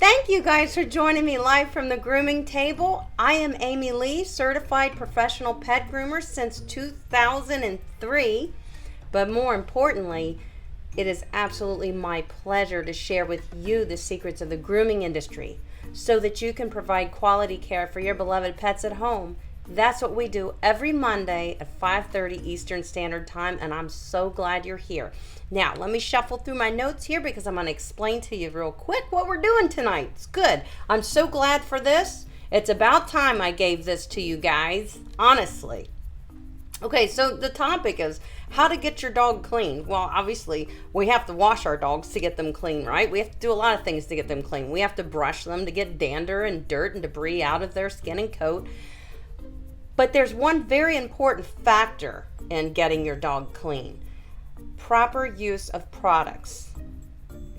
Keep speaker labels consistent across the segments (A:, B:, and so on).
A: Thank you guys for joining me live from the grooming table. I am Amy Lee, certified professional pet groomer since 2003. But more importantly, it is absolutely my pleasure to share with you the secrets of the grooming industry so that you can provide quality care for your beloved pets at home. That's what we do every Monday at 5:30 Eastern Standard Time, and I'm so glad you're here. Now, let me shuffle through my notes here because I'm going to explain to you real quick what we're doing tonight. It's good. I'm so glad for this. It's about time I gave this to you guys, honestly. Okay, so the topic is how to get your dog clean. Well, obviously, we have to wash our dogs to get them clean, right? We have to do a lot of things to get them clean. We have to brush them to get dander and dirt and debris out of their skin and coat. But there's one very important factor in getting your dog clean. Proper use of products.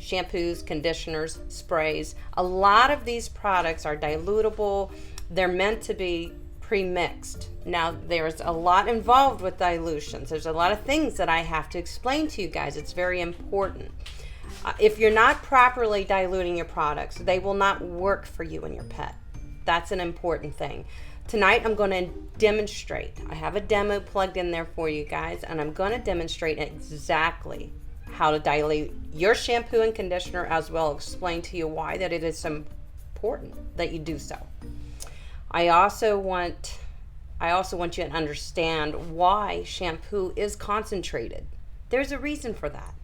A: Shampoos, conditioners, sprays. A lot of these products are dilutable. They're meant to be pre-mixed. Now, there's a lot involved with dilutions. There's a lot of things that I have to explain to you guys. It's very important. If you're not properly diluting your products, they will not work for you and your pet. That's an important thing. Tonight, I'm going to demonstrate. I have a demo plugged in there for you guys, and I'm going to demonstrate exactly how to dilute your shampoo and conditioner, as well as explain to you why that it is important that you do so. I also want you to understand why shampoo is concentrated. There's a reason for that.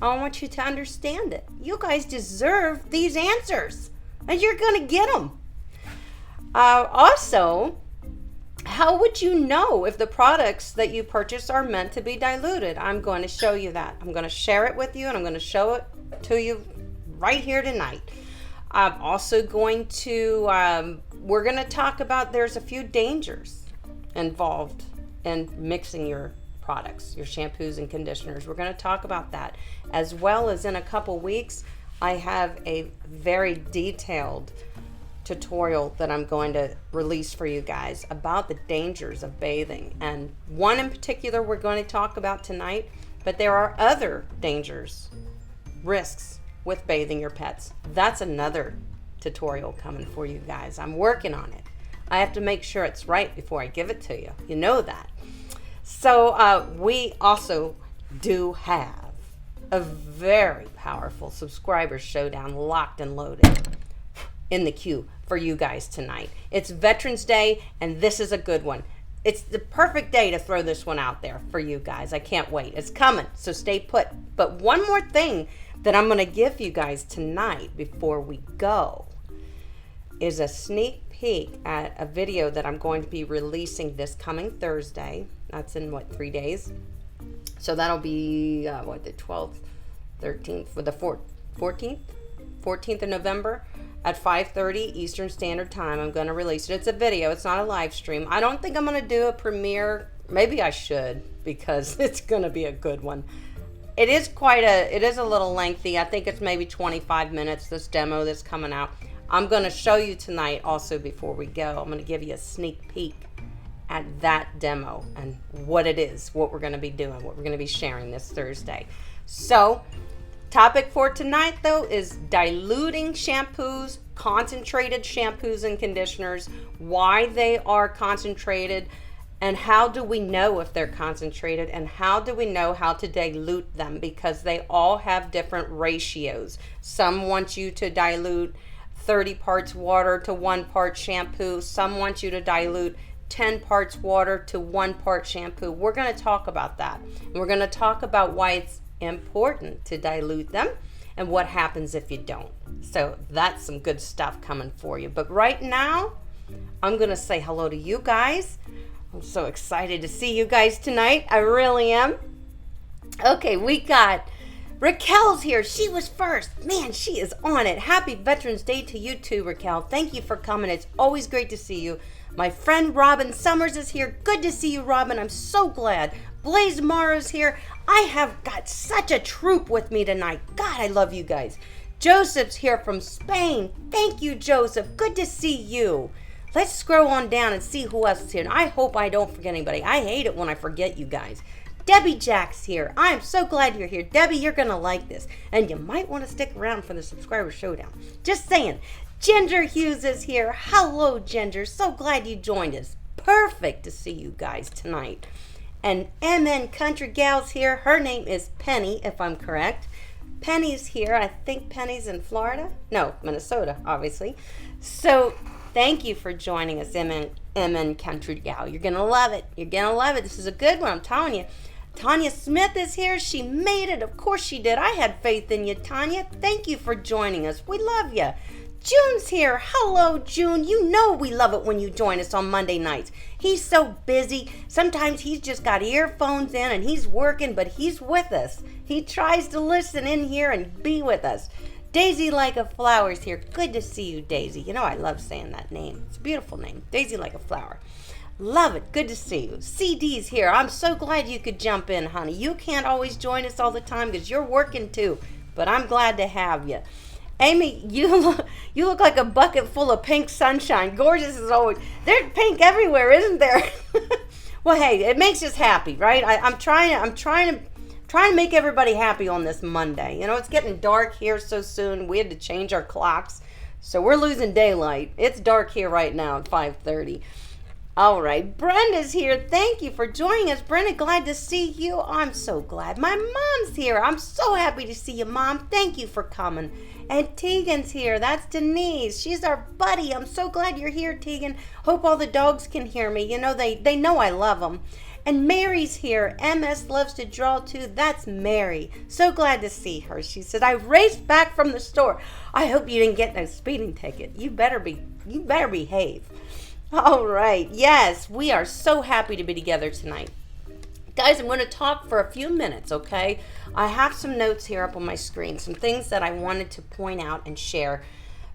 A: I want you to understand it. You guys deserve these answers, and you're going to get them. Also, how would you know if the products that you purchase are meant to be diluted? I'm going to show you that. I'm going to share it with you, and I'm going to show it to you right here tonight. I'm also going to, we're going to talk about there's a few dangers involved in mixing your products, your shampoos and conditioners. We're going to talk about that, as well as in a couple weeks, I have a very detailed tutorial that I'm going to release for you guys about the dangers of bathing, and one in particular we're going to talk about tonight, but there are other dangers, risks with bathing your pets. That's another tutorial coming for you guys. I'm working on it. I have to make sure it's right before I give it to you. You know that. So we also do have a very powerful subscriber showdown locked and loaded in the queue for you guys tonight. It's Veterans Day, and this is a good one. It's the perfect day to throw this one out there for you guys. I can't wait. It's coming, so stay put. But one more thing that I'm going to give you guys tonight before we go is a sneak peek at a video that I'm going to be releasing this coming Thursday. That's in, 3 days? So that'll be, the 12th, 13th, for the 14th of November. At 5:30 Eastern Standard Time, I'm going to release it. It's a video. It's not a live stream. I don't think I'm going to do a premiere. Maybe I should, because it's going to be a good one. It is a little lengthy. I think it's maybe 25 minutes, this demo that's coming out. I'm going to show you tonight also before we go. I'm going to give you a sneak peek at that demo and what it is, what we're going to be doing, what we're going to be sharing this Thursday. So, topic for tonight, though, is diluting shampoos, concentrated shampoos and conditioners, why they are concentrated, and how do we know if they're concentrated, and how do we know how to dilute them, because they all have different ratios. Some want you to dilute 30 parts water to 1 part shampoo. Some want you to dilute 10 parts water to 1 part shampoo. We're going to talk about that. And we're going to talk about why it's important to dilute them and what happens if you don't. So that's some good stuff coming for you. But right now, I'm going to say hello to you guys. I'm so excited to see you guys tonight. I really am. Okay, we got Raquel's here. She was first. Man, she is on it. Happy Veterans Day to you too, Raquel. Thank you for coming. It's always great to see you. My friend Robin Summers is here. Good to see you, Robin. I'm so glad. Blaze Morrow's here. I have got such a troop with me tonight. God, I love you guys. Joseph's here from Spain. Thank you, Joseph. Good to see you. Let's scroll on down and see who else is here. And I hope I don't forget anybody. I hate it when I forget you guys. Debbie Jack's here. I am so glad you're here. Debbie, you're going to like this. And you might want to stick around for the subscriber showdown. Just saying. Ginger Hughes is here. Hello, Ginger. So glad you joined us. Perfect to see you guys tonight. And MN Country Gal's here. Her name is Penny, if I'm correct. Penny's here. I think Penny's in Florida. No, Minnesota, obviously. So thank you for joining us, MN Country Gal. You're going to love it. You're going to love it. This is a good one, I'm telling you. Tanya Smith is here. She made it. Of course she did. I had faith in you, Tanya. Thank you for joining us. We love you. June's here. Hello, June. You know we love it when you join us on Monday nights. He's so busy. Sometimes he's just got earphones in and he's working, but he's with us. He tries to listen in here and be with us. Daisy Like a Flower's here. Good to see you, Daisy. You know I love saying that name. It's a beautiful name. Daisy Like a Flower. Love it. Good to see you. CD's here. I'm so glad you could jump in, honey. You can't always join us all the time because you're working too, but I'm glad to have you. Amy, you look like a bucket full of pink sunshine. Gorgeous as always. There's pink everywhere, isn't there? Well, hey, it makes us happy, right? I'm trying to make everybody happy on this Monday. You know, it's getting dark here so soon. We had to change our clocks, so we're losing daylight. It's dark here right now at 5:30. All right, Brenda's here. Thank you for joining us. Brenda, glad to see you. I'm so glad. My mom's here. I'm so happy to see you, Mom. Thank you for coming. And Tegan's here. That's Denise. She's our buddy. I'm so glad you're here, Tegan. Hope all the dogs can hear me. You know, they know I love them. And Mary's here. MS loves to draw too. That's Mary. So glad to see her. She said, I raced back from the store. I hope you didn't get no speeding ticket. You better behave. All right. Yes, we are so happy to be together tonight. Guys, I'm going to talk for a few minutes, okay? I have some notes here up on my screen, some things that I wanted to point out and share.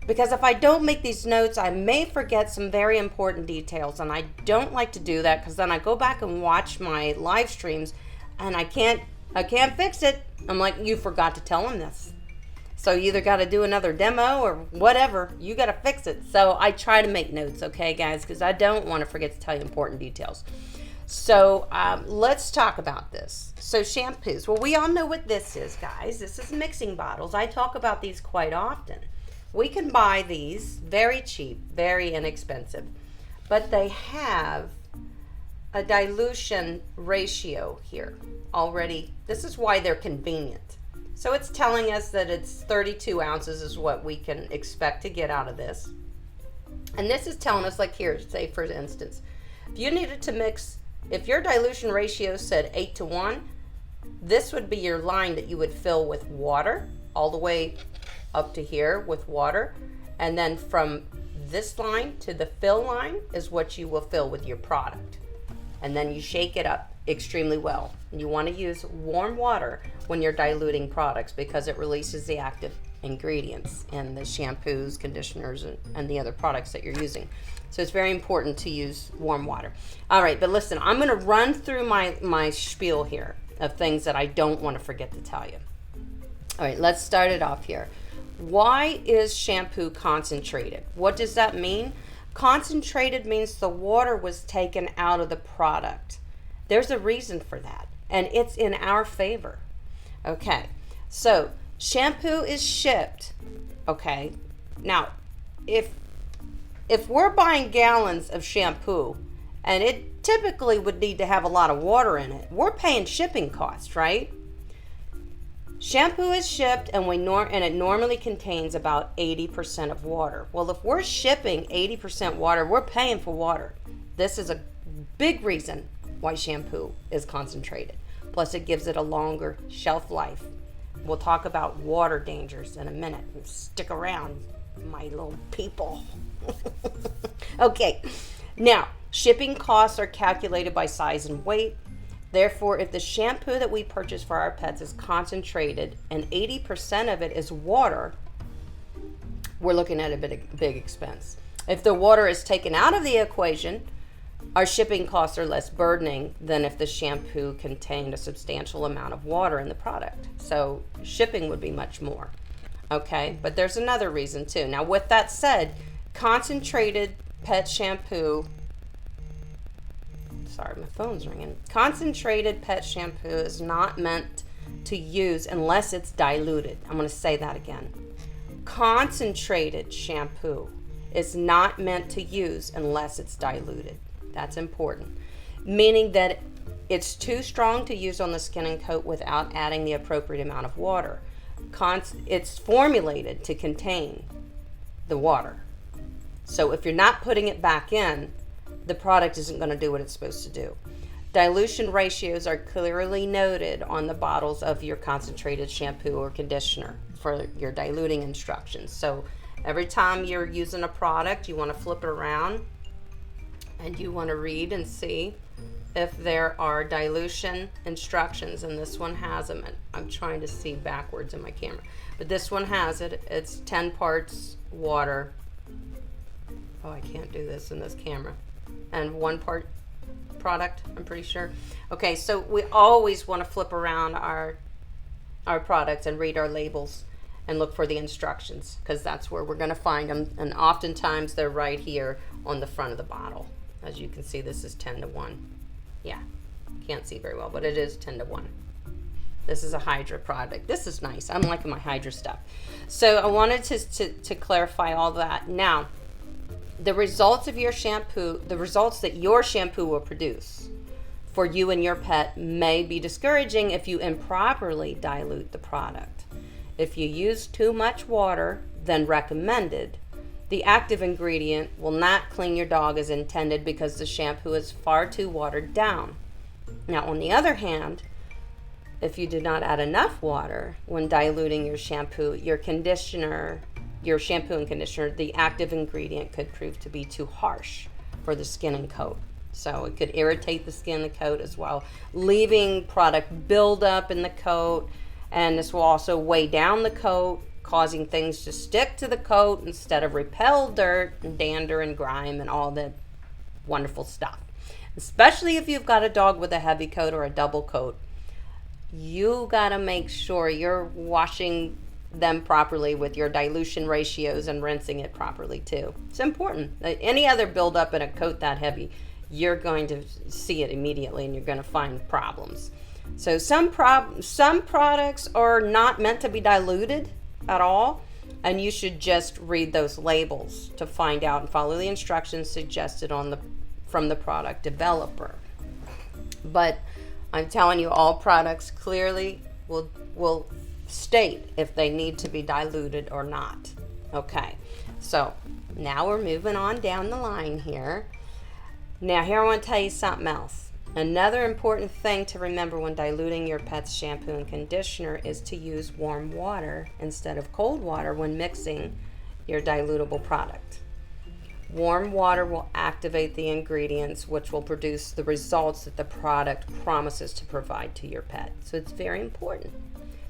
A: Because if I don't make these notes, I may forget some very important details, and I don't like to do that because then I go back and watch my live streams and I can't fix it. I'm like, you forgot to tell them this. So you either got to do another demo or whatever. You got to fix it. So I try to make notes, okay, guys, because I don't want to forget to tell you important details. So let's talk about this. So shampoos. Well, we all know what this is, guys. This is mixing bottles. I talk about these quite often. We can buy these very cheap, very inexpensive, but they have a dilution ratio here already. This is why they're convenient. So it's telling us that it's 32 ounces is what we can expect to get out of this. And this is telling us, like here, say for instance, if you needed to mix, if your dilution ratio said 8:1, this would be your line that you would fill with water all the way up to here with water. And then from this line to the fill line is what you will fill with your product. And then you shake it up extremely well. You want to use warm water when you're diluting products because it releases the active ingredients in the shampoos, conditioners, and the other products that you're using. So it's very important to use warm water. All right, but listen, I'm going to run through my spiel here of things that I don't want to forget to tell you. All right, let's start it off here. Why is shampoo concentrated? What does that mean? Concentrated means the water was taken out of the product. There's a reason for that, and it's in our favor. Okay, so shampoo is shipped. Okay, now if we're buying gallons of shampoo and it typically would need to have a lot of water in it, we're paying shipping costs, right? Shampoo is shipped and it normally contains about 80% of water. Well, if we're shipping 80% water, we're paying for water. This is a big reason why shampoo is concentrated. Plus it gives it a longer shelf life. We'll talk about water dangers in a minute. Stick around, my little people. Okay, now shipping costs are calculated by size and weight. Therefore, if the shampoo that we purchase for our pets is concentrated and 80% of it is water, we're looking at a big expense. If the water is taken out of the equation, our shipping costs are less burdening than if the shampoo contained a substantial amount of water in the product. So shipping would be much more. Okay, but there's another reason too. Now, with that said, concentrated pet shampoo, Sorry, my phone's ringing. Concentrated pet shampoo is not meant to use unless it's diluted. I'm going to say that again. Concentrated shampoo is not meant to use unless it's diluted. That's important. Meaning that it's too strong to use on the skin and coat without adding the appropriate amount of water. It's formulated to contain the water. So if you're not putting it back in, the product isn't going to do what it's supposed to do. Dilution ratios are clearly noted on the bottles of your concentrated shampoo or conditioner for your diluting instructions. So every time you're using a product, you want to flip it around and you want to read and see if there are dilution instructions, and this one has them. I'm trying to see backwards in my camera, but this one has it. It's 10 parts water. Oh, I can't do this in this camera. And 1 part product, I'm pretty sure. Okay, so we always want to flip around our products and read our labels and look for the instructions, because that's where we're going to find them, and oftentimes they're right here on the front of the bottle. As you can see, this is 10-to-1. Yeah, can't see very well, but it is 10-to-1. This is a Hydra product. This is nice. I'm liking my Hydra stuff. So I wanted to clarify all that. Now, the results of your shampoo, the results that your shampoo will produce for you and your pet may be discouraging if you improperly dilute the product. If you use too much water than recommended, the active ingredient will not clean your dog as intended because the shampoo is far too watered down. Now, on the other hand, if you did not add enough water when diluting your shampoo, your shampoo and conditioner, the active ingredient could prove to be too harsh for the skin and coat. So it could irritate the skin and the coat as well, leaving product buildup in the coat, and this will also weigh down the coat, causing things to stick to the coat instead of repel dirt and dander and grime and all the wonderful stuff. Especially if you've got a dog with a heavy coat or a double coat, you got to make sure you're washing them properly with your dilution ratios and rinsing it properly too. It's important. Any other buildup in a coat that heavy, you're going to see it immediately and you're going to find problems. So some products are not meant to be diluted at all, and you should just read those labels to find out and follow the instructions suggested from the product developer. But I'm telling you, all products clearly will state if they need to be diluted or not. Okay, so now we're moving on down the line here. Now here I want to tell you something else. Another important thing to remember when diluting your pet's shampoo and conditioner is to use warm water instead of cold water when mixing your dilutable product. Warm water will activate the ingredients, which will produce the results that the product promises to provide to your pet. So it's very important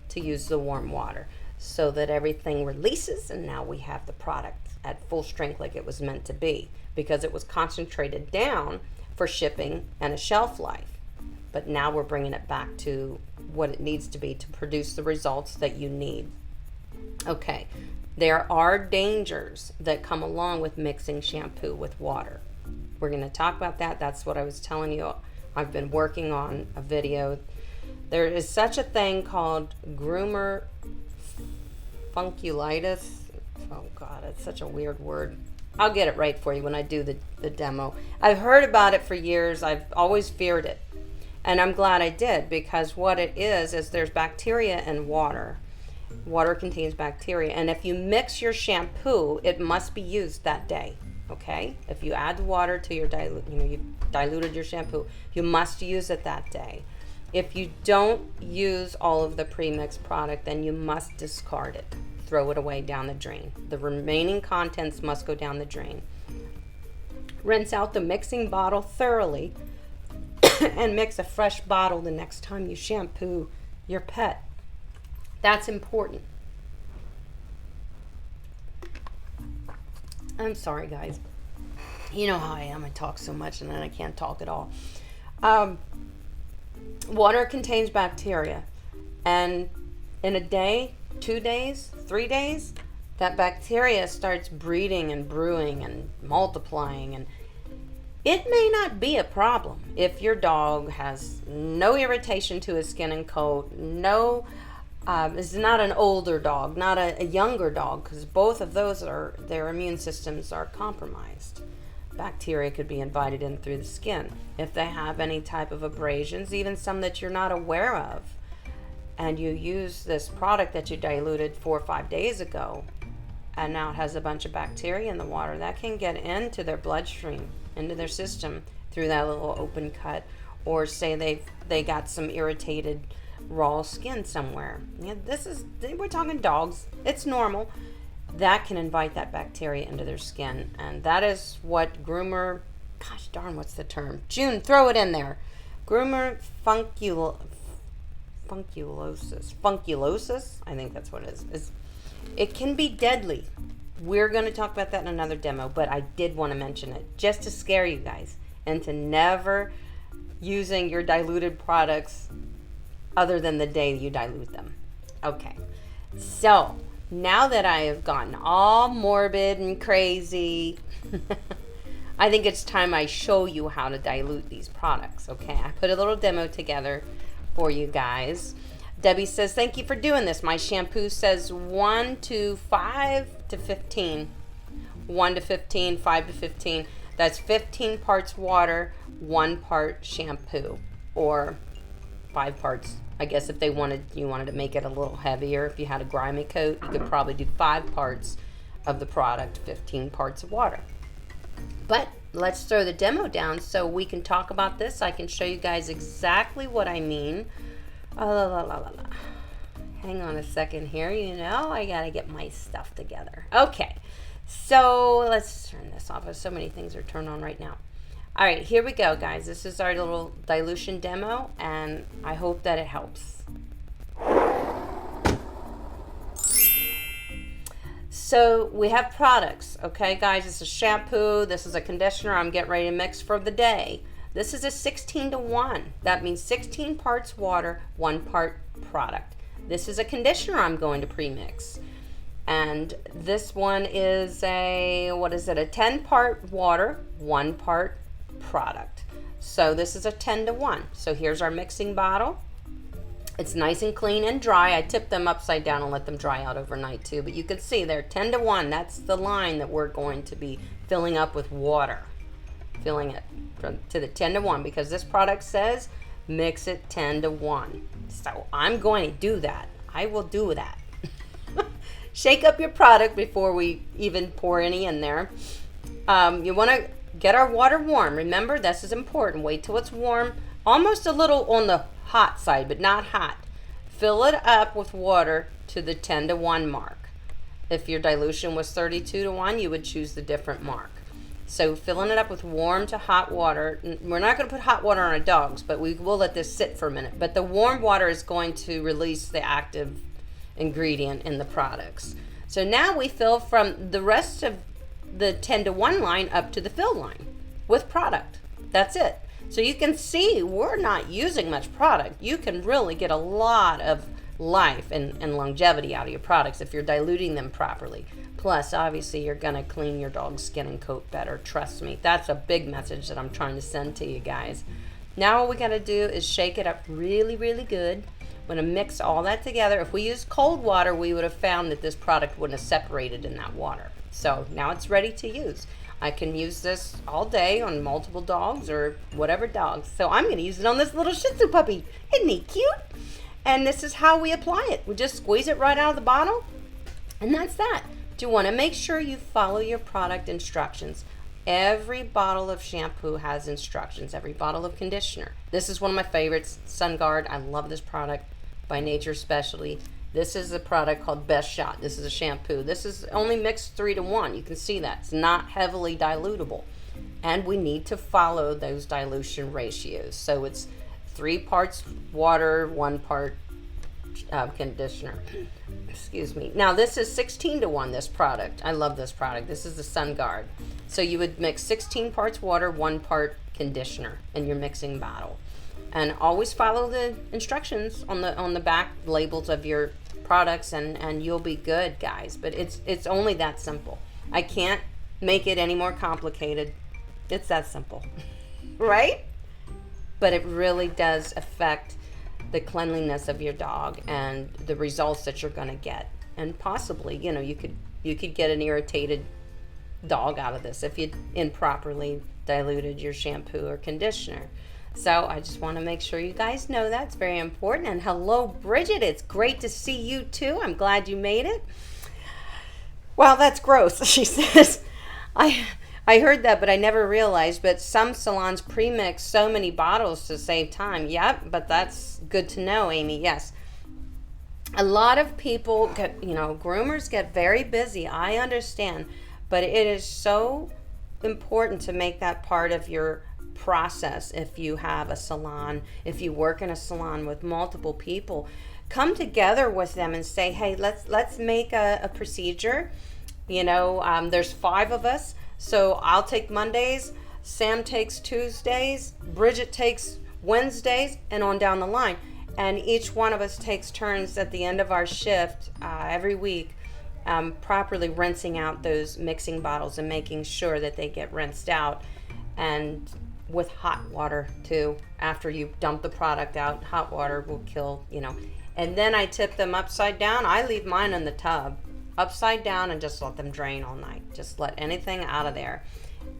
A: to use the warm water so that everything releases, and now we have the product at full strength like it was meant to be, because it was concentrated down for shipping and a shelf life. But now we're bringing it back to what it needs to be to produce the results that you need. Okay, there are dangers that come along with mixing shampoo with water. We're going to talk about that. That's what I was telling you. I've been working on a video. There is such a thing called Groomer funculitis. Oh God, it's such a weird word. I'll get it right for you when I do the demo. I've heard about it for years. I've always feared it. And I'm glad I did, because what it is there's bacteria in water. Water contains bacteria. And if you mix your shampoo, it must be used that day. Okay? If you add water to your you diluted your shampoo, you must use it that day. If you don't use all of the pre-mixed product, then you must discard it. Throw it away down the drain. The remaining contents must go down the drain. Rinse out the mixing bottle thoroughly and mix a fresh bottle the next time you shampoo your pet. That's important. I'm sorry, guys. You know how I am. I talk so much and then I can't talk at all. Water contains bacteria, and in a day, 2 days, 3 days, that bacteria starts breeding and brewing and multiplying, and It may not be a problem if your dog has no irritation to his skin and coat, is not an older dog, not a younger dog, because both of those their immune systems are compromised. Bacteria could be invited in through the skin. If they have any type of abrasions, even some that you're not aware of, and you use this product that you diluted 4 or 5 days ago, and now it has a bunch of bacteria in the water, that can get into their bloodstream, into their system through that little open cut, or say they got some irritated raw skin somewhere. We're talking dogs. It's normal. That can invite that bacteria into their skin, and that is what Groomer, gosh darn, what's the term? June, throw it in there. Groomer funculosis, I think that's what it is. It can be deadly. We're going to talk about that in another demo, but I did want to mention it just to scare you guys into never using your diluted products other than the day you dilute them. Okay, so now that I have gotten all morbid and crazy, I think it's time I show you how to dilute these products. Okay, I put a little demo together for you guys. Debbie says, thank you for doing this. My shampoo says 1 to 5 to 15. 1 to 15, 5 to 15. That's 15 parts water, 1 part shampoo, or 5 parts. I guess if you wanted to make it a little heavier, if you had a grimy coat, you could probably do 5 parts of the product, 15 parts of water. But let's throw the demo down so we can talk about this. I can show you guys exactly what I mean. Hang on a second here. I gotta get my stuff together. Okay, so let's turn this off. So many things are turned on right now. All right, here we go, guys. This is our little dilution demo, and I hope that it helps. So we have products, okay, guys? This is shampoo. This is a conditioner I'm getting ready to mix for the day. This is a 16 to 1. That means 16 parts water, 1 part product. This is a conditioner I'm going to pre-mix. And this one is a 10 part water, 1 part product. So this is a 10 to 1. So here's our mixing bottle. It's nice and clean and dry. I tip them upside down and let them dry out overnight too. But you can see they're 10 to 1. That's the line that we're going to be filling up with water. Filling it to the 10 to 1 because this product says mix it 10 to 1. So I'm going to do that. I will do that. Shake up your product before we even pour any in there. You want to get our water warm. Remember, this is important. Wait till it's warm. Almost a little on the hot side, but not hot. Fill it up with water to the 10 to 1 mark. If your dilution was 32 to 1, you would choose the different mark. So filling it up with warm to hot water. We're not going to put hot water on our dogs, but we will let this sit for a minute. But the warm water is going to release the active ingredient in the products. So now we fill from the rest of the 10 to 1 line up to the fill line with product. That's it. So you can see we're not using much product. You can really get a lot of life and longevity out of your products if you're diluting them properly. Plus, obviously, you're going to clean your dog's skin and coat better. Trust me. That's a big message that I'm trying to send to you guys. Now what we got to do is shake it up really, really good. I'm going to mix all that together. If we used cold water, we would have found that this product wouldn't have separated in that water. So now it's ready to use. I can use this all day on multiple dogs or whatever dogs. So I'm going to use it on this little Shih Tzu puppy. Isn't he cute? And this is how we apply it. We just squeeze it right out of the bottle, and that's that. But you want to make sure you follow your product instructions. Every bottle of shampoo has instructions. Every bottle of conditioner. This is one of my favorites, SunGuard. I love this product by Nature Specialty. This is a product called Best Shot. This is a shampoo. This is only mixed 3 to 1. You can see that. It's not heavily dilutable. And we need to follow those dilution ratios. So it's 3 parts water, 1 part conditioner. Excuse me. Now this is 16 to 1, this product. I love this product. This is the SunGuard. So you would mix 16 parts water, 1 part conditioner in your mixing bottle. And always follow the instructions on the back labels of your products, and you'll be good, guys. But it's only that simple. I can't make it any more complicated. It's that simple, right? But it really does affect the cleanliness of your dog and the results that you're going to get. And possibly, you know, you could get an irritated dog out of this if you improperly diluted your shampoo or conditioner. So I just want to make sure you guys know that's very important. And hello, Bridget. It's great to see you too. I'm glad you made it. Wow, that's gross, she says. I heard that, but I never realized. But some salons pre-mix so many bottles to save time. Yep, but that's good to know, Amy. Yes. A lot of people get, you know, groomers get very busy. I understand. But it is so important to make that part of your process. If you have a salon, if you work in a salon with multiple people, come together with them and say, hey, let's make a procedure. You know, there's 5 of us, so I'll take Mondays, Sam takes Tuesdays, Bridget takes Wednesdays, and on down the line. And each one of us takes turns at the end of our shift every week, properly rinsing out those mixing bottles and making sure that they get rinsed out, and with hot water too. After you dump the product out, hot water will kill, you know. And then I tip them upside down. I leave mine in the tub upside down and just let them drain all night. Just let anything out of there.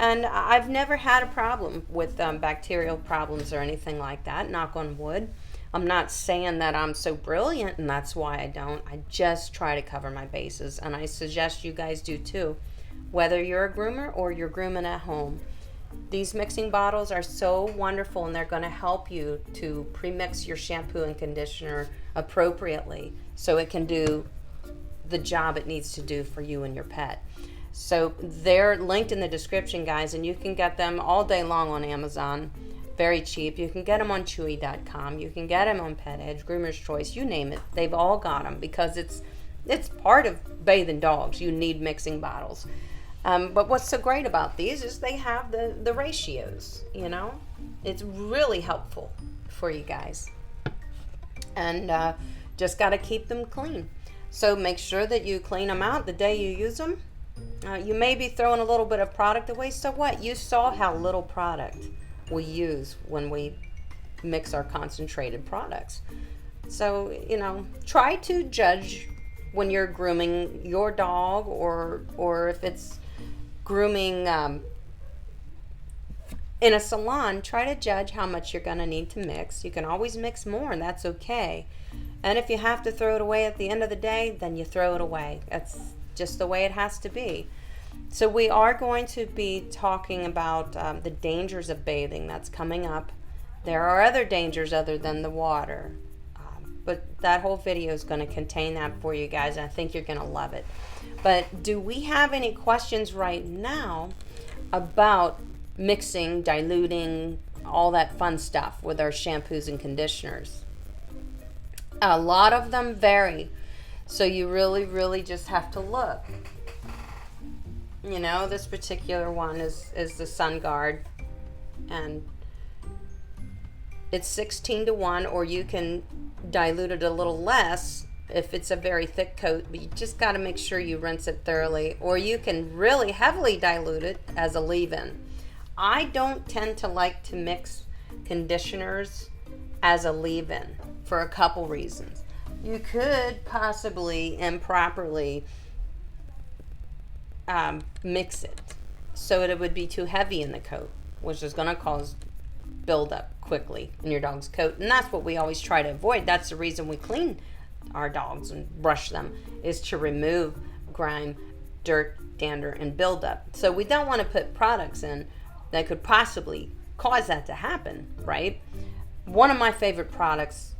A: And I've never had a problem with bacterial problems or anything like that, knock on wood. I'm not saying that I'm so brilliant and that's why I don't. I just try to cover my bases, and I suggest you guys do too. Whether you're a groomer or you're grooming at home, these mixing bottles are so wonderful, and they're going to help you to pre-mix your shampoo and conditioner appropriately so it can do the job it needs to do for you and your pet. So they're linked in the description, guys, and you can get them all day long on Amazon. Very cheap. You can get them on Chewy.com. You can get them on Pet Edge, Groomer's Choice, you name it. They've all got them because it's part of bathing dogs. You need mixing bottles. But what's so great about these is they have the ratios, you know. It's really helpful for you guys. And just got to keep them clean. So make sure that you clean them out the day you use them. You may be throwing a little bit of product away. So what? You saw how little product we use when we mix our concentrated products. So, you know, try to judge when you're grooming your dog, or if it's grooming in a salon, try to judge how much you're going to need to mix. You can always mix more, and that's okay. And if you have to throw it away at the end of the day, then you throw it away. That's just the way it has to be. So we are going to be talking about the dangers of bathing. That's coming up. There are other dangers other than the water. But that whole video is going to contain that for you guys, and I think you're going to love it. But do we have any questions right now about mixing, diluting, all that fun stuff with our shampoos and conditioners? A lot of them vary, so you really just have to look. You know, this particular one is the Sun Guard, and it's 16-to-1, or you can dilute it a little less if it's a very thick coat, but you just got to make sure you rinse it thoroughly, or you can really heavily dilute it as a leave-in. I don't tend to like to mix conditioners as a leave-in for a couple reasons. You could possibly improperly mix it so it would be too heavy in the coat, which is going to cause buildup quickly in your dog's coat, and that's what we always try to avoid. That's the reason we clean our dogs and brush them, is to remove grime, dirt, dander, and buildup. So we don't want to put products in that could possibly cause that to happen, right? One of my favorite products,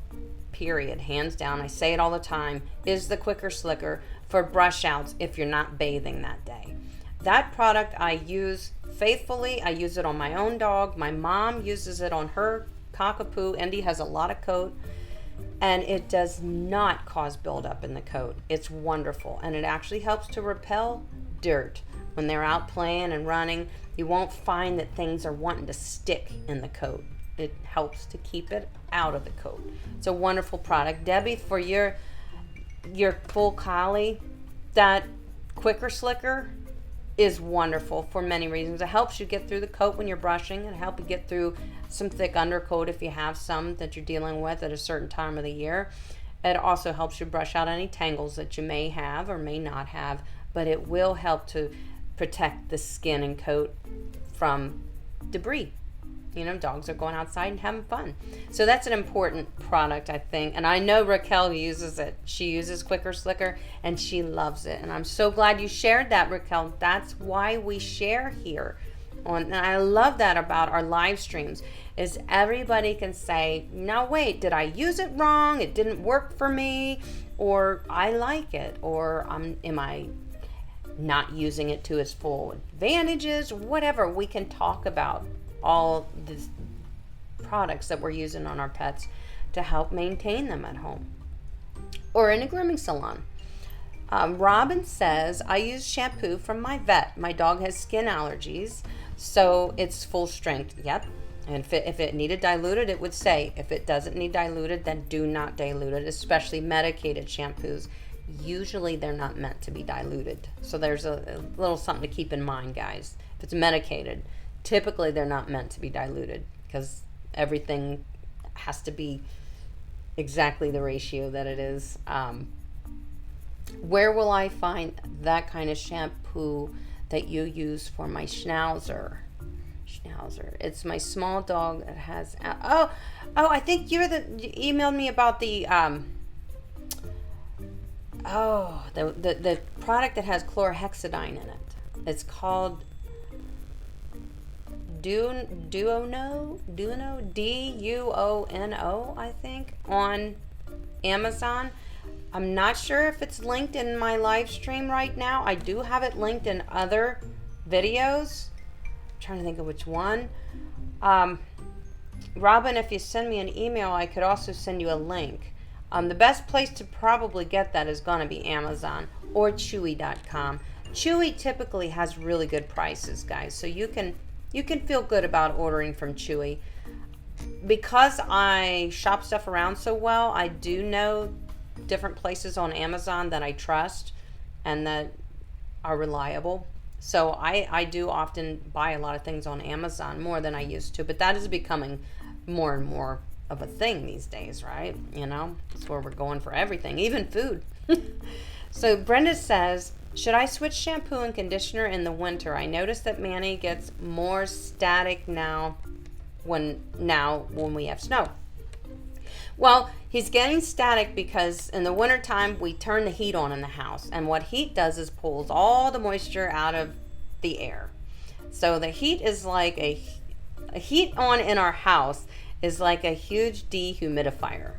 A: period, hands down, I say it all the time, is the Quicker Slicker for brush outs if you're not bathing that day. That product I use faithfully. I use it on my own dog. My mom uses it on her cockapoo. Indy has a lot of coat, and it does not cause buildup in the coat. It's wonderful, and it actually helps to repel dirt when they're out playing and running. You won't find that things are wanting to stick in the coat. It helps to keep it out of the coat. It's a wonderful product. Debbie, for your full collie, that Quicker Slicker, is wonderful for many reasons. It helps you get through the coat when you're brushing. It helps you get through some thick undercoat if you have some that you're dealing with at a certain time of the year. It also helps you brush out any tangles that you may have or may not have, but it will help to protect the skin and coat from debris. You know, dogs are going outside and having fun. So that's an important product, I think. And I know Raquel uses it. She uses Quicker Slicker and she loves it. And I'm so glad you shared that, Raquel. That's why we share here. And I love that about our live streams, is everybody can say, no, wait, did I use it wrong? It didn't work for me, or I like it, or am I not using it to its full advantages? Whatever, we can talk about all the products that we're using on our pets to help maintain them at home or in a grooming salon. Robin says, I use shampoo from my vet. My dog has skin allergies, so it's full strength. Yep. And if it needed diluted, it would say. If it doesn't need diluted, then do not dilute it, especially medicated shampoos. Usually they're not meant to be diluted. So there's a little something to keep in mind, guys. If it's medicated, typically they're not meant to be diluted because everything has to be exactly the ratio that it is. Where will I find that kind of shampoo that you use for my schnauzer? It's my small dog that has, I think you emailed me about the, the product that has chlorhexidine in it. It's called Duono, D-U-O-N-O, I think, on Amazon. I'm not sure if it's linked in my live stream right now. I do have it linked in other videos. I'm trying to think of which one. Robin, if you send me an email, I could also send you a link. The best place to probably get that is going to be Amazon or Chewy.com. Chewy typically has really good prices, guys, so you can feel good about ordering from Chewy. Because I shop stuff around so well, I do know different places on Amazon that I trust and that are reliable. So I do often buy a lot of things on Amazon, more than I used to, but that is becoming more and more of a thing these days, right? You know, that's where we're going for everything, even food. So Brenda says, should I switch shampoo and conditioner in the winter? I noticed that Manny gets more static now when we have snow. Well, he's getting static because in the wintertime we turn the heat on in the house, and what heat does is pulls all the moisture out of the air. So the heat is like a heat on in our house is like a huge dehumidifier.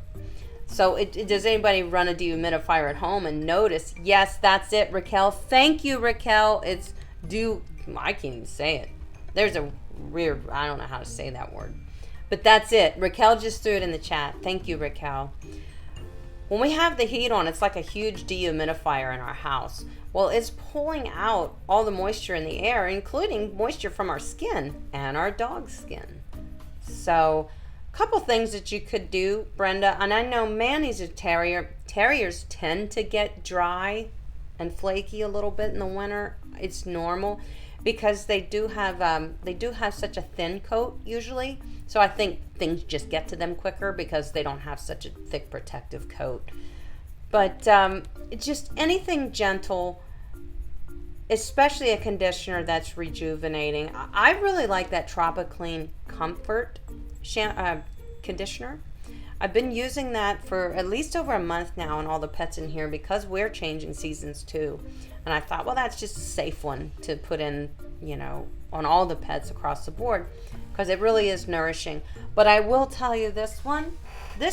A: So does anybody run a dehumidifier at home and notice? Yes, that's it, Raquel. Thank you, Raquel. I can't even say it. There's a weird, I don't know how to say that word. But that's it. Raquel just threw it in the chat. Thank you, Raquel. When we have the heat on, it's like a huge dehumidifier in our house. Well, it's pulling out all the moisture in the air, including moisture from our skin and our dog's skin. So a couple things that you could do, Brenda, and I know Manny's a terrier. Terriers tend to get dry and flaky a little bit in the winter. It's normal because they do have such a thin coat usually. So I think things just get to them quicker because they don't have such a thick protective coat. But just anything gentle, especially a conditioner that's rejuvenating. I really like that Tropiclean Comfort conditioner. I've been using that for at least over a month now on all the pets in here because we're changing seasons too. And I thought, well, that's just a safe one to put in, on all the pets across the board because it really is nourishing. But I will tell you this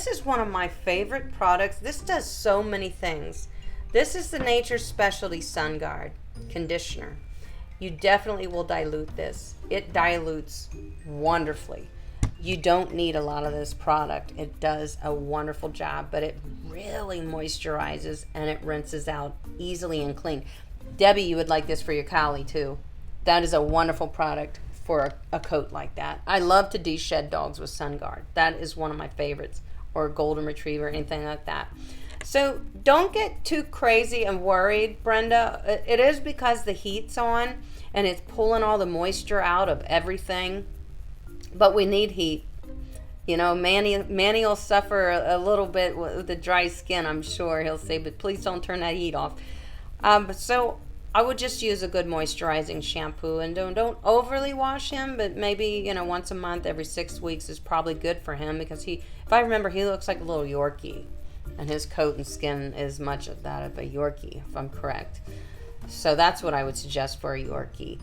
A: is one of my favorite products. This does so many things. This is the Nature's Specialty Sun Guard conditioner. You definitely will dilute this. It dilutes wonderfully. You don't need a lot of this product. It does a wonderful job, but it really moisturizes and it rinses out easily and clean. Debbie, you would like this for your collie too. That is a wonderful product for a coat like that. I love to de-shed dogs with Sun Guard. That is one of my favorites, or a golden retriever, anything like that. So don't get too crazy and worried, Brenda. It is because the heat's on and it's pulling all the moisture out of everything. But we need heat. You know, Manny will suffer a little bit with the dry skin, I'm sure he'll say, but please don't turn that heat off. So I would just use a good moisturizing shampoo, and don't overly wash him, but maybe, you know, once a month, every 6 weeks is probably good for him, because if I remember, he looks like a little Yorkie, and his coat and skin is much of that of a Yorkie, if I'm correct. So that's what I would suggest for a Yorkie.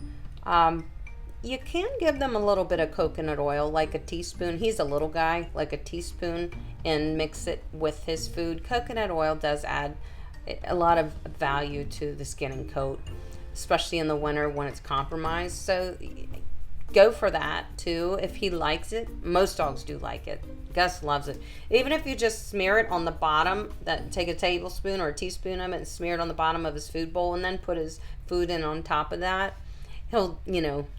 A: You can give them a little bit of coconut oil, like a teaspoon. He's a little guy, like a teaspoon, and mix it with his food. Coconut oil does add a lot of value to the skin and coat, especially in the winter when it's compromised. So go for that too if he likes it. Most dogs do like it. Gus loves it. Even if you just smear it on the bottom, take a tablespoon or a teaspoon of it and smear it on the bottom of his food bowl, and then put his food in on top of that, he'll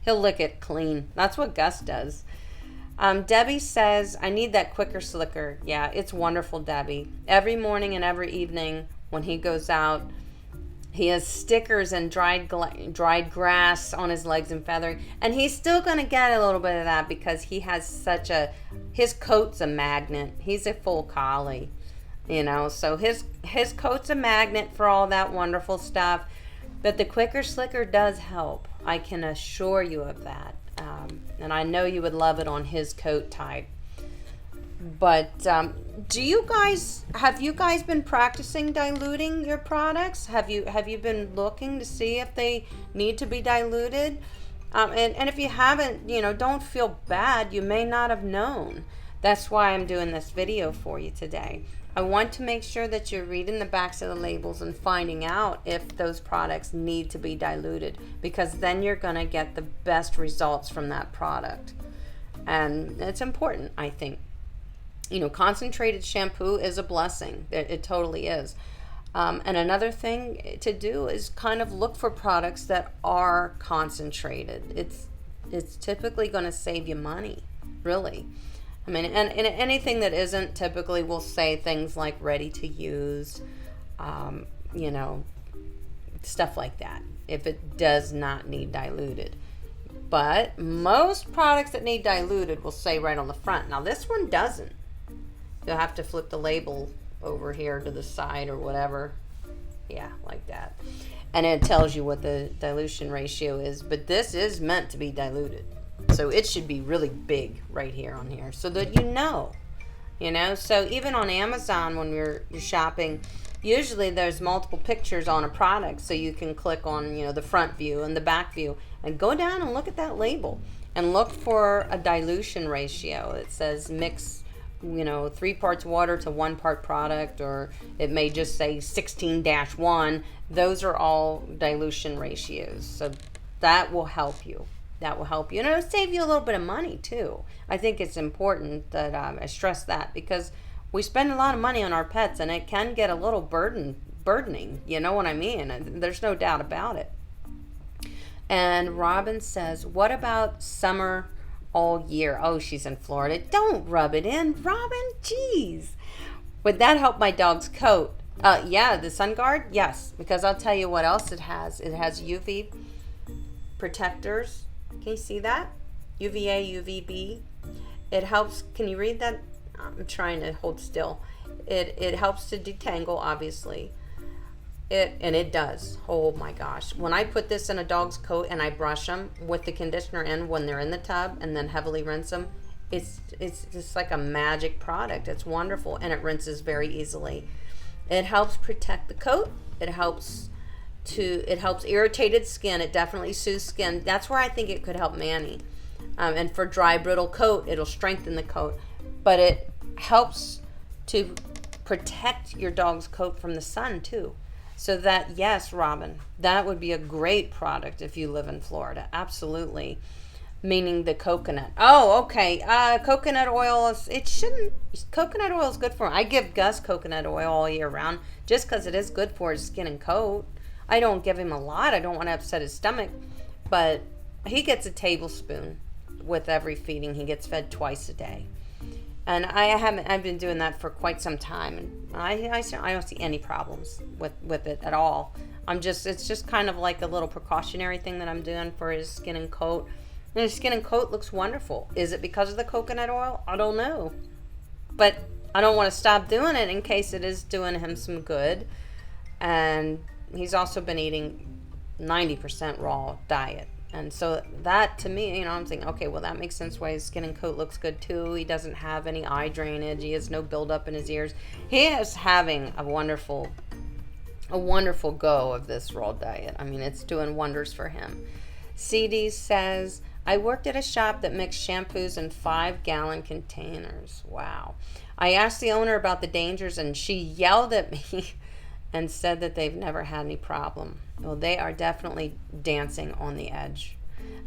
A: lick it clean. That's what Gus does. Debbie says, I need that quicker slicker. Yeah, it's wonderful, Debbie. Every morning and every evening when he goes out, he has stickers and dried grass on his legs and feathering. And he's still going to get a little bit of that because he has his coat's a magnet. He's a full collie, so his coat's a magnet for all that wonderful stuff. But the quicker slicker does help. I can assure you of that. And I know you would love it on his coat type. But have you guys been practicing diluting your products? Have you been looking to see if they need to be diluted? And if you haven't, don't feel bad. You may not have known. That's why I'm doing this video for you today. I want to make sure that you're reading the backs of the labels and finding out if those products need to be diluted, because then you're going to get the best results from that product. And it's important, I think. Concentrated shampoo is a blessing. It totally is. And another thing to do is kind of look for products that are concentrated. It's typically going to save you money, really. I mean, and anything that isn't typically will say things like ready to use, stuff like that, if it does not need diluted. But most products that need diluted will say right on the front. Now, this one doesn't. You'll have to flip the label over here to the side or whatever. Yeah, like that. And it tells you what the dilution ratio is. But this is meant to be diluted. So it should be really big right here on here so that you know. So even on Amazon when you're shopping, usually there's multiple pictures on a product, so you can click on, the front view and the back view and go down and look at that label and look for a dilution ratio. It says mix 3 parts water to 1 part product, or it may just say 16-1. Those are all dilution ratios. So that will help you. And it'll save you a little bit of money too. I think it's important that I stress that, because we spend a lot of money on our pets and it can get a little burdening. You know what I mean? There's no doubt about it. And Robin says, what about summer all year? Oh, she's in Florida. Don't rub it in, Robin. Jeez. Would that help my dog's coat? Yeah, the sun guard? Yes, because I'll tell you what else it has. It has UV protectors. Can you see that? UVA, UVB. It helps. Can you read that? I'm trying to hold still. It helps to detangle, obviously. It does. Oh my gosh. When I put this in a dog's coat and I brush them with the conditioner in when they're in the tub and then heavily rinse them, it's just like a magic product. It's wonderful, and it rinses very easily. It helps protect the coat. It helps irritated skin. It definitely soothes skin. That's where I think it could help Manny. And for dry, brittle coat, it'll strengthen the coat. But it helps to protect your dog's coat from the sun too. So that, yes, Robin, that would be a great product if you live in Florida. Absolutely. Meaning the coconut. Oh, okay. Coconut oil, coconut oil is good for him. I give Gus coconut oil all year round just because it is good for his skin and coat. I don't give him a lot. I don't want to upset his stomach. But he gets a tablespoon with every feeding. He gets fed twice a day. And I've been doing that for quite some time, and I don't see any problems with it at all. It's just kind of like a little precautionary thing that I'm doing for his skin and coat. And his skin and coat looks wonderful. Is it because of the coconut oil? I don't know. But I don't want to stop doing it in case it is doing him some good. And he's also been eating 90% raw diet. And so that, to me, I'm thinking, okay, well, that makes sense why his skin and coat looks good too. He doesn't have any eye drainage. He has no buildup in his ears. He is having a wonderful go of this raw diet. I mean, it's doing wonders for him. CD says, I worked at a shop that mixed shampoos in 5-gallon containers. Wow. I asked the owner about the dangers, and she yelled at me and said that they've never had any problem. Well, they are definitely dancing on the edge.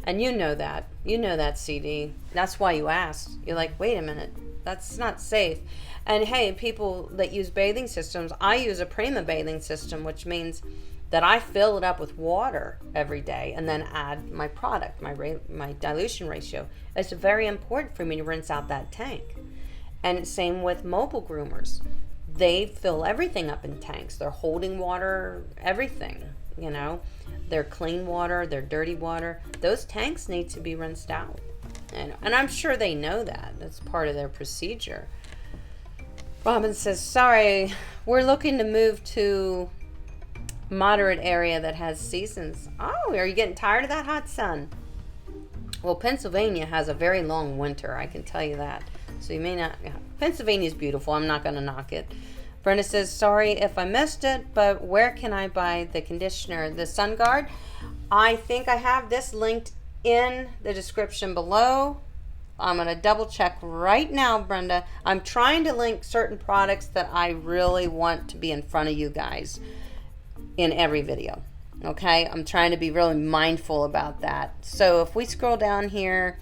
A: And you know that. You know that, CD. That's why you asked. You're like, wait a minute. That's not safe. And hey, people that use bathing systems, I use a Prima bathing system, which means that I fill it up with water every day and then add my product, my dilution ratio. It's very important for me to rinse out that tank. And same with mobile groomers. They fill everything up in tanks. They're holding water, everything, They're clean water, they're dirty water. Those tanks need to be rinsed out. And I'm sure they know that. That's part of their procedure. Robin says, sorry, we're looking to move to moderate area that has seasons. Oh, are you getting tired of that hot sun? Well, Pennsylvania has a very long winter, I can tell you that. So you may not, Pennsylvania's beautiful. I'm not going to knock it. Brenda says, sorry if I missed it, but where can I buy the conditioner? The Sun Guard? I think I have this linked in the description below. I'm going to double check right now, Brenda. I'm trying to link certain products that I really want to be in front of you guys in every video. Okay? I'm trying to be really mindful about that. So if we scroll down here,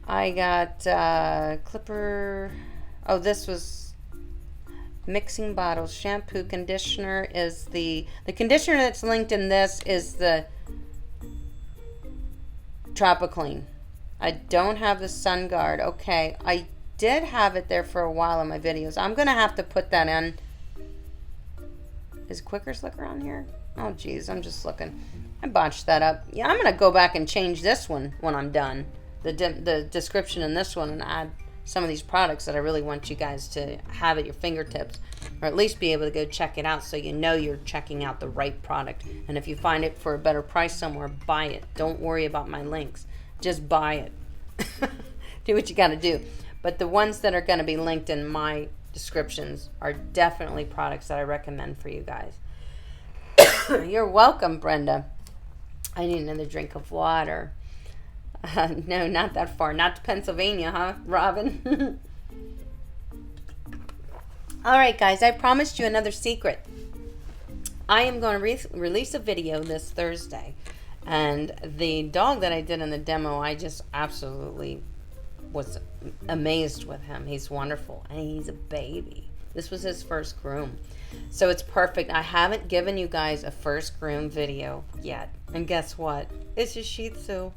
A: I got Clipper. Oh, this was mixing bottles. Shampoo, conditioner is the conditioner that's linked in this is the Tropiclean. I don't have the Sun Guard. Okay, I did have it there for a while in my videos. I'm going to have to put that in. Is Quicker Slicker on here? Oh, geez, I'm just looking. I botched that up. Yeah, I'm going to go back and change this one when I'm done. The description in this one, and add some of these products that I really want you guys to have at your fingertips, or at least be able to go check it out so you know you're checking out the right product. And if you find it for a better price somewhere, buy it. Don't worry about my links. Just buy it. Do what you got to do. But the ones that are going to be linked in my descriptions are definitely products that I recommend for you guys. You're welcome, Brenda. I need another drink of water. No, not that far. Not to Pennsylvania, huh, Robin? All right, guys. I promised you another secret. I am going to release a video this Thursday. And the dog that I did in the demo, I just absolutely was amazed with him. He's wonderful. And he's a baby. This was his first groom. So it's perfect. I haven't given you guys a first groom video yet. And guess what? It's a Shih Tzu.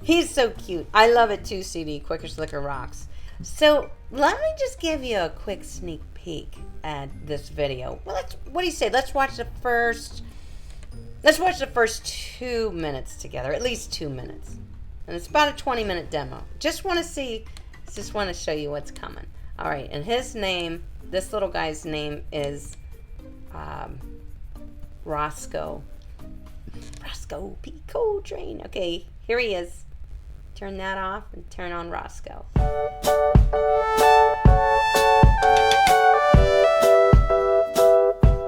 A: He's so cute. I love it too, CD. Quicker Slicker rocks. So let me just give you a quick sneak peek at this video. Well, what do you say? Let's watch the first 2 minutes together, at least 2 minutes. And it's about a 20-minute demo. Just want to show you what's coming. All right, and his name, this little guy's name is Roscoe. Roscoe P. Coltrane. Okay, here he is. Turn that off and turn on Roscoe.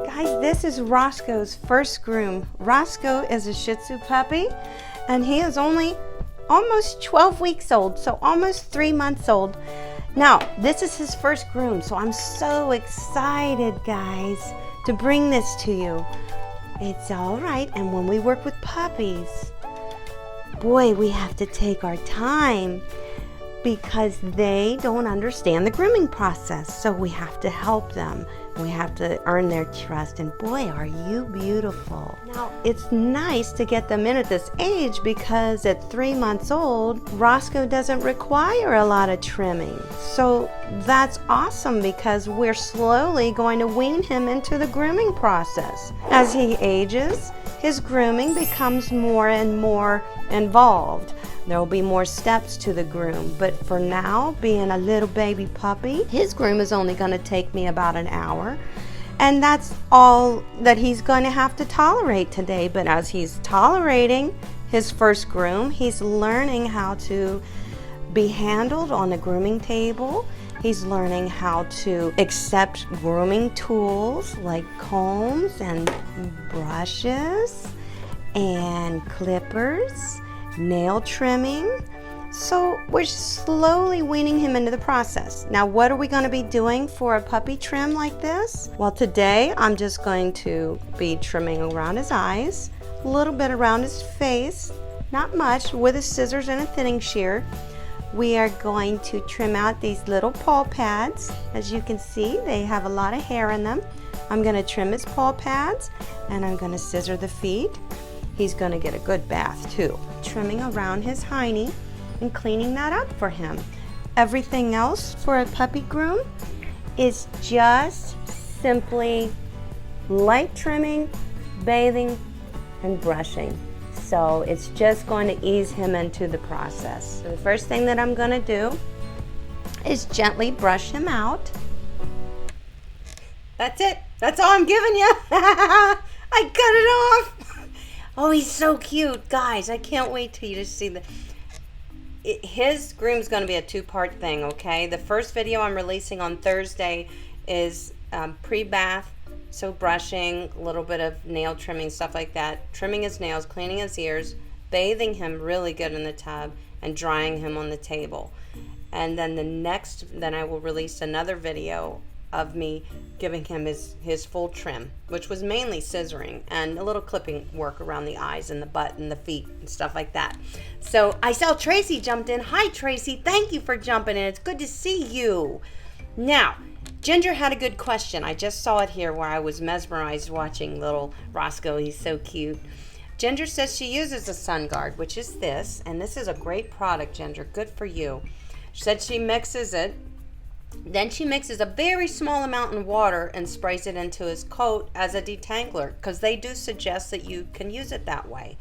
A: Guys, this is Roscoe's first groom. Roscoe is a Shih Tzu puppy, and he is only almost 12 weeks old, so almost 3 months old. Now, this is his first groom, so I'm so excited, guys, to bring this to you. It's all right, and when we work with puppies, boy, we have to take our time because they don't understand the grooming process, so we have to help them We have to earn their trust, and boy, are you beautiful. Now, it's nice to get them in at this age because at 3 months old, Roscoe doesn't require a lot of trimming. So that's awesome because we're slowly going to wean him into the grooming process. As he ages, his grooming becomes more and more involved. There will be more steps to the groom, but for now, being a little baby puppy, his groom is only going to take me about an hour, and that's all that he's going to have to tolerate today. But as he's tolerating his first groom, he's learning how to be handled on the grooming table. He's learning how to accept grooming tools like combs and brushes and clippers, nail trimming. So we're slowly weaning him into the process. Now, what are we going to be doing for a puppy trim like this? Well, today I'm just going to be trimming around his eyes, a little bit around his face, not much, with a scissors and a thinning shear. We are going to trim out these little paw pads. As you can see, they have a lot of hair in them. I'm going to trim his paw pads, and I'm going to scissor the feet. He's going to get a good bath too. Trimming around his hiney and cleaning that up for him. Everything else for a puppy groom is just simply light trimming, bathing, and brushing. So it's just going to ease him into the process. So the first thing that I'm going to do is gently brush him out. That's it. That's all I'm giving you. I cut it off. Oh, he's so cute. Guys, I can't wait till you to see his groom's going to be a two-part thing, okay? The first video I'm releasing on Thursday is pre-bath, so brushing, a little bit of nail trimming, stuff like that, trimming his nails, cleaning his ears, bathing him really good in the tub, and drying him on the table. And then then I will release another video of me giving him his full trim, which was mainly scissoring and a little clipping work around the eyes and the butt and the feet and stuff like that. So I saw Tracy jumped in. Hi, Tracy. Thank you for jumping in. It's good to see you. Now, Ginger had a good question. I just saw it here where I was mesmerized watching little Roscoe. He's so cute. Ginger says she uses a sun guard, which is this, and this is a great product, Ginger. Good for you. She said she mixes it. Then she mixes a very small amount in water and sprays it into his coat as a detangler, because they do suggest that you can use it that way.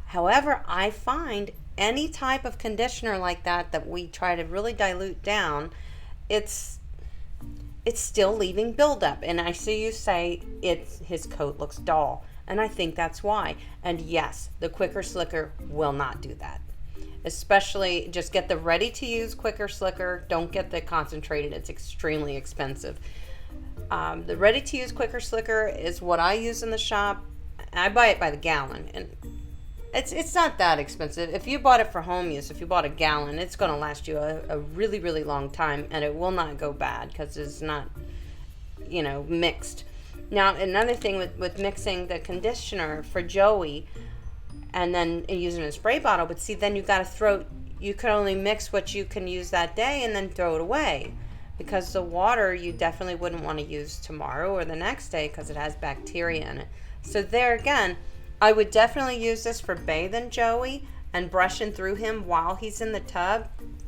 A: However, I find any type of conditioner like that we try to really dilute down, it's still leaving buildup. And I see you say his coat looks dull, and I think that's why. And yes, the Quicker Slicker will not do that. Especially, just get the ready-to-use Quicker Slicker. Don't get the concentrated. It's extremely expensive. The ready-to-use Quicker Slicker is what I use in the shop. I buy it by the gallon, and it's not that expensive. If you bought it for home use, if you bought a gallon, it's going to last you a really, really long time, and it will not go bad because it's not, mixed. Now, another thing with mixing the conditioner for Joey, and then using a spray bottle, but see, then you can only mix what you can use that day and then throw it away, because the water you definitely wouldn't want to use tomorrow or the next day because it has bacteria in it. So there again, I would definitely use this for bathing Joey and brushing through him while he's in the tub.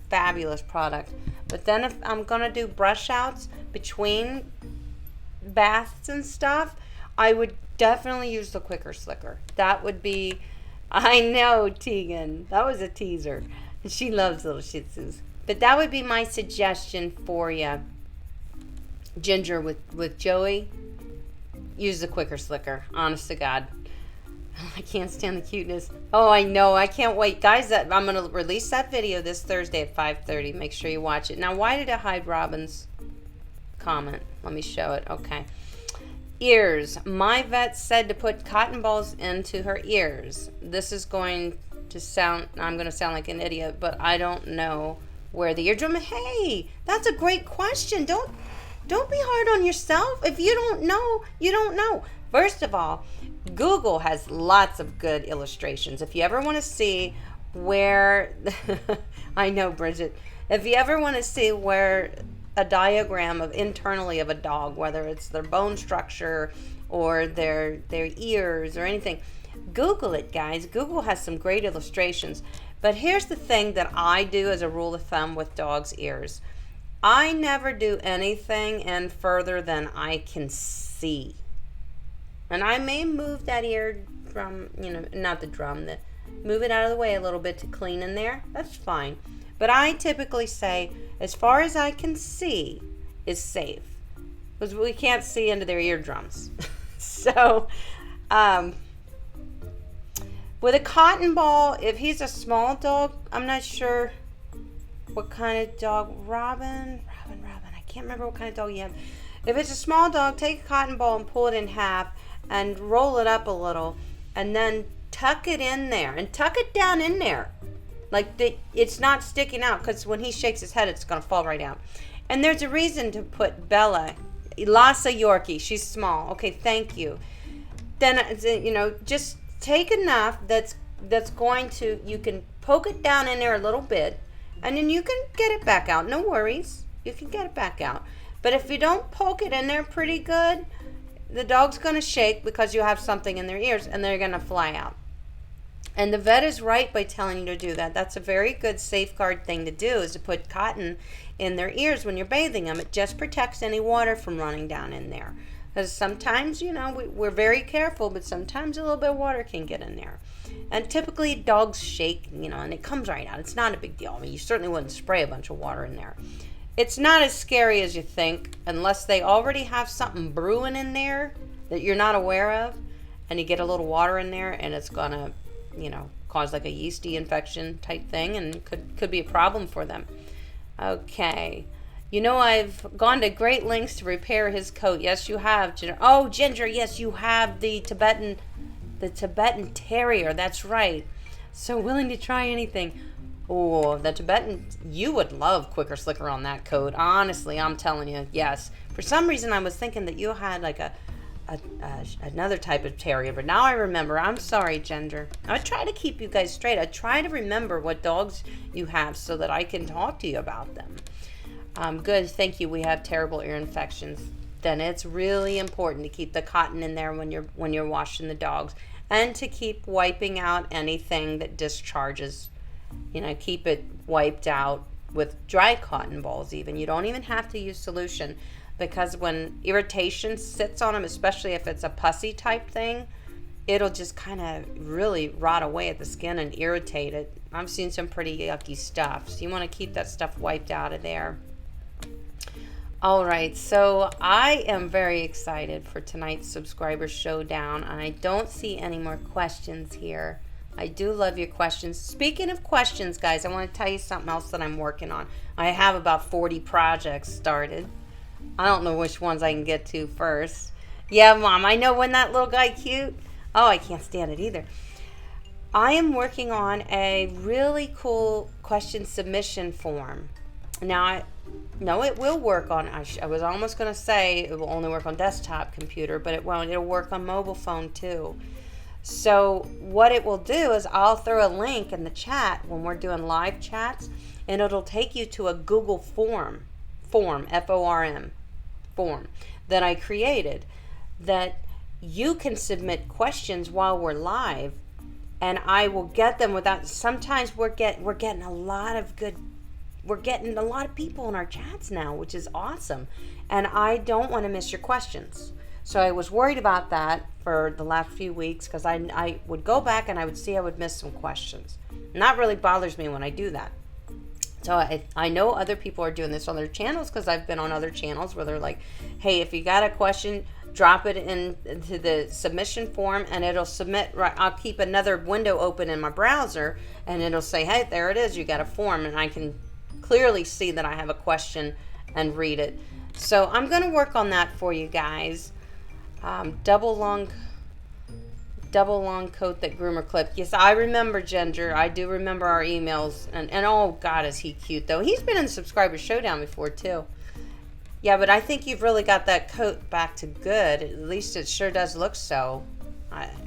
A: Fabulous product. But then if I'm going to do brush outs between baths and stuff, I would definitely use the Quicker Slicker. That would be... I know, Tegan. That was a teaser. She loves little Shih Tzus. But that would be my suggestion for you, Ginger, with Joey. Use the Quicker Slicker. Honest to God. I can't stand the cuteness. Oh, I know. I can't wait. Guys, I'm going to release that video this Thursday at 5:30. Make sure you watch it. Now, why did it hide Robin's comment? Let me show it. Okay. Ears. My vet said to put cotton balls into her ears. This is going to sound, I'm going to sound like an idiot, but I don't know where the eardrum. Hey, that's a great question. Don't be hard on yourself. If you don't know, you don't know. First of all, Google has lots of good illustrations. If you ever want to see where, I know, Bridget, if you ever want to see where a diagram of internally of a dog, whether it's their bone structure or their ears or anything, Google it, guys. Google has some great illustrations. But here's the thing that I do as a rule of thumb with dogs' ears. I never do anything in further than I can see. And I may move that ear drum, not the drum, move it out of the way a little bit to clean in there. That's fine. But I typically say, as far as I can see, is safe. Because we can't see into their eardrums. So, with a cotton ball, if he's a small dog, I'm not sure what kind of dog. Robin, I can't remember what kind of dog you have. If it's a small dog, take a cotton ball and pull it in half and roll it up a little and then tuck it in there and tuck it down in there. Like it's not sticking out, because when he shakes his head, it's going to fall right out. And there's a reason to put Bella, Lhasa Yorkie. She's small. Okay, thank you. Then, just take enough that's going to, you can poke it down in there a little bit, and then you can get it back out. No worries. You can get it back out. But if you don't poke it in there pretty good, the dog's going to shake because you have something in their ears, and they're going to fly out. And the vet is right by telling you to do that. That's a very good safeguard thing to do, is to put cotton in their ears when you're bathing them. It just protects any water from running down in there. Because sometimes, we're very careful, but sometimes a little bit of water can get in there. And typically dogs shake, and it comes right out. It's not a big deal. I mean, you certainly wouldn't spray a bunch of water in there. It's not as scary as you think, unless they already have something brewing in there that you're not aware of, and you get a little water in there, and it's going to, cause like a yeasty infection type thing, and could be a problem for them. Okay. I've gone to great lengths to repair his coat. Yes, you have, Ginger. Oh, Ginger, yes, you have the Tibetan Terrier. That's right. So willing to try anything. Oh, the Tibetan, you would love Quicker Slicker on that coat. Honestly, I'm telling you, yes. For some reason, I was thinking that you had like another type of terrier, but now I remember. I'm sorry, Ginger. I try to keep you guys straight. I try to remember what dogs you have so that I can talk to you about them. Good, thank you. We have terrible ear infections. Then it's really important to keep the cotton in there when you're washing the dogs, and to keep wiping out anything that discharges. Keep it wiped out with dry cotton balls. Even you don't even have to use solution, because when irritation sits on them, especially if it's a pussy type thing, it'll just kind of really rot away at the skin and irritate it. I've seen some pretty yucky stuff, so you want to keep that stuff wiped out of there. All right, so I am very excited for tonight's subscriber showdown, and I don't see any more questions here. I do love your questions. Speaking of questions, guys, I want to tell you something else that I'm working on. I have about 40 projects started. I don't know which ones I can get to first. Yeah, Mom, I know, when that little guy cute. Oh, I can't stand it either. I am working on a really cool question submission form. Now, it will work on, I was almost going to say it will only work on desktop computer, but it won't. It'll work on mobile phone too. So what it will do is I'll throw a link in the chat when we're doing live chats, and it'll take you to a Google form, F-O-R-M, form that I created, that you can submit questions while we're live, and I will get them without, sometimes we're getting a lot of people in our chats now, which is awesome. And I don't want to miss your questions. So I was worried about that for the last few weeks, because I would go back and I would see I would miss some questions. And that really bothers me when I do that. So I know other people are doing this on their channels, because I've been on other channels where they're like, hey, if you got a question, drop it into the submission form and it'll submit. Right, I'll keep another window open in my browser and it'll say, hey, there it is, you got a form, and I can clearly see that I have a question and read it. So I'm going to work on that for you guys. Double long coat that Groomer clipped. Yes, I remember, Ginger. I do remember our emails. And oh, God, is he cute, though. He's been in the Subscriber Showdown before, too. Yeah, but I think you've really got that coat back to good. At least it sure does look so.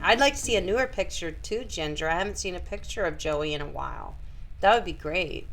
A: I'd like to see a newer picture, too, Ginger. I haven't seen a picture of Joey in a while. That would be great.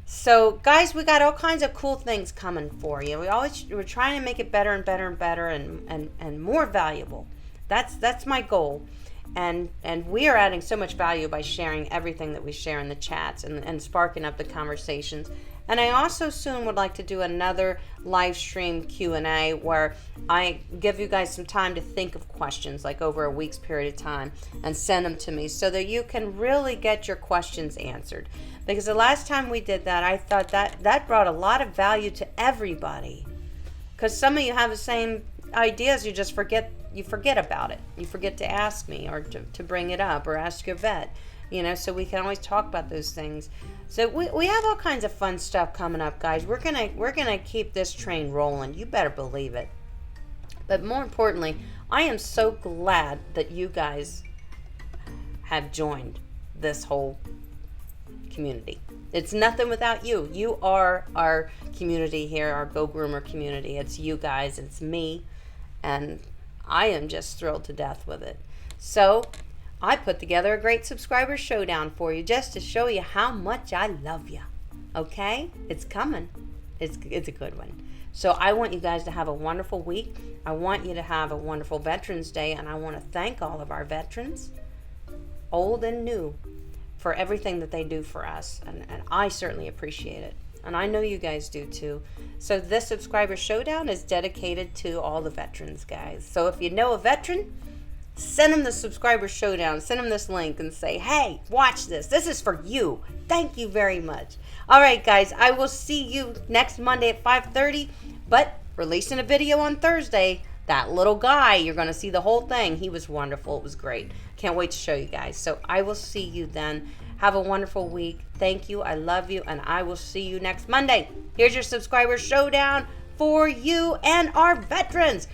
A: So, guys, we got all kinds of cool things coming for you. We're trying to make it better and better and better and more valuable. That's my goal. And we are adding so much value by sharing everything that we share in the chats and sparking up the conversations. And I also soon would like to do another live stream Q&A where I give you guys some time to think of questions, like over a week's period of time, and send them to me so that you can really get your questions answered. Because the last time we did that, I thought that brought a lot of value to everybody. Because some of you have the same ideas, you just forget about it. You forget to ask me or to bring it up or ask your vet. So we can always talk about those things. So we have all kinds of fun stuff coming up, guys. We're gonna keep this train rolling. You better believe it. But more importantly, I am so glad that you guys have joined this whole community. It's nothing without you. You are our community here, our Go Groomer community. It's you guys, it's me, and I am just thrilled to death with it. So I put together a great subscriber showdown for you just to show you how much I love you. Okay? It's coming. It's a good one. So I want you guys to have a wonderful week. I want you to have a wonderful Veterans Day, and I want to thank all of our veterans, old and new, for everything that they do for us. And I certainly appreciate it. And I know you guys do too. So this subscriber showdown is dedicated to all the veterans, guys. So if you know a veteran, send them the subscriber showdown. Send them this link and say, hey, watch this. This is for you. Thank you very much. All right, guys. I will see you next Monday at 5:30. But releasing a video on Thursday. That little guy, you're going to see the whole thing. He was wonderful. It was great. Can't wait to show you guys. So I will see you then. Have a wonderful week. Thank you. I love you. And I will see you next Monday. Here's your subscriber showdown for you and our veterans.